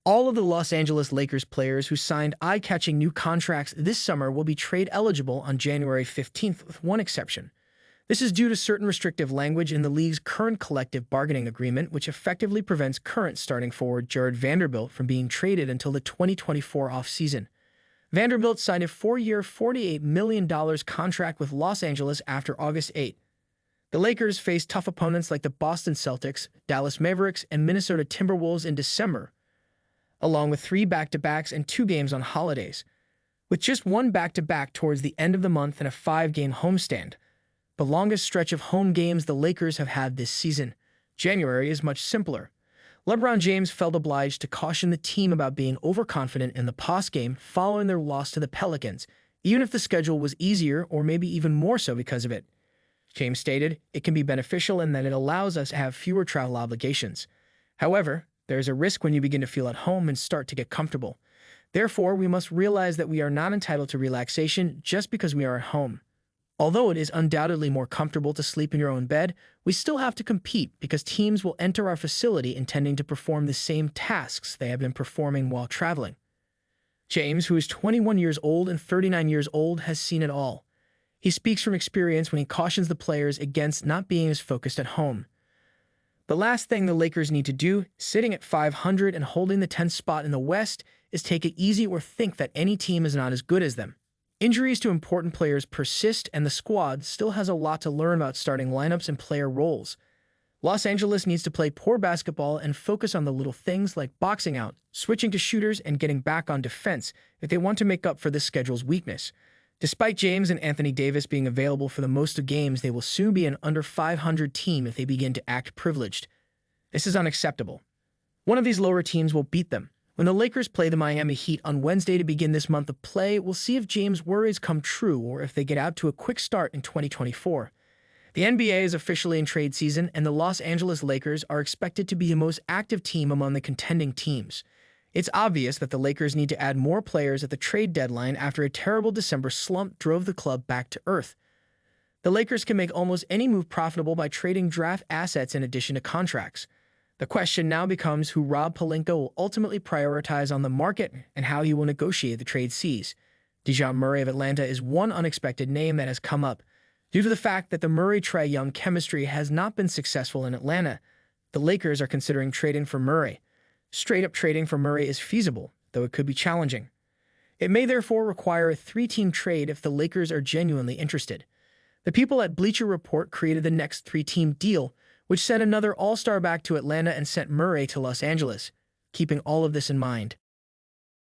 All of the Los Angeles Lakers players who signed eye-catching new contracts this summer will be trade eligible on January 15th, with one exception. This is due to certain restrictive language in the league's current collective bargaining agreement, which effectively prevents current starting forward Jared Vanderbilt from being traded until the 2024 offseason. Vanderbilt signed a 4-year, $48 million contract with Los Angeles after August 8. The Lakers face tough opponents like the Boston Celtics, Dallas Mavericks, and Minnesota Timberwolves in December, along with 3 back-to-backs and 2 games on holidays, with just one back-to-back towards the end of the month and a 5-game homestand, the longest stretch of home games the Lakers have had this season. January is much simpler. LeBron James felt obliged to caution the team about being overconfident in the postgame following their loss to the Pelicans, even if the schedule was easier or maybe even more so because of it. James stated, "It can be beneficial in that it allows us to have fewer travel obligations. However, there is a risk when you begin to feel at home and start to get comfortable. Therefore, we must realize that we are not entitled to relaxation just because we are at home. Although it is undoubtedly more comfortable to sleep in your own bed, we still have to compete because teams will enter our facility intending to perform the same tasks they have been performing while traveling." James, who is 21 years old and 39 years old, has seen it all. He speaks from experience when he cautions the players against not being as focused at home. The last thing the Lakers need to do, sitting at 500 and holding the 10th spot in the West, is take it easy or think that any team is not as good as them. Injuries to important players persist, and the squad still has a lot to learn about starting lineups and player roles. Los Angeles needs to play poor basketball and focus on the little things like boxing out, switching to shooters, and getting back on defense if they want to make up for this schedule's weakness. Despite James and Anthony Davis being available for the most of games, they will soon be an under 500 team if they begin to act privileged. This is unacceptable. One of these lower teams will beat them. When the Lakers play the Miami Heat on Wednesday to begin this month of play, we'll see if James' worries come true or if they get out to a quick start in 2024. The NBA is officially in trade season, and the Los Angeles Lakers are expected to be the most active team among the contending teams. It's obvious that the Lakers need to add more players at the trade deadline after a terrible December slump drove the club back to earth. The Lakers can make almost any move profitable by trading draft assets in addition to contracts. The question now becomes who Rob Pelinka will ultimately prioritize on the market and how he will negotiate the trade fees. DeJounte Murray of Atlanta is one unexpected name that has come up. Due to the fact that the Murray-Trae Young chemistry has not been successful in Atlanta, the Lakers are considering trading for Murray. Straight-up trading for Murray is feasible, though it could be challenging. It may therefore require a 3-team trade if the Lakers are genuinely interested. The people at Bleacher Report created the next 3-team deal, which sent another all-star back to Atlanta and sent Murray to Los Angeles. Keeping all of this in mind,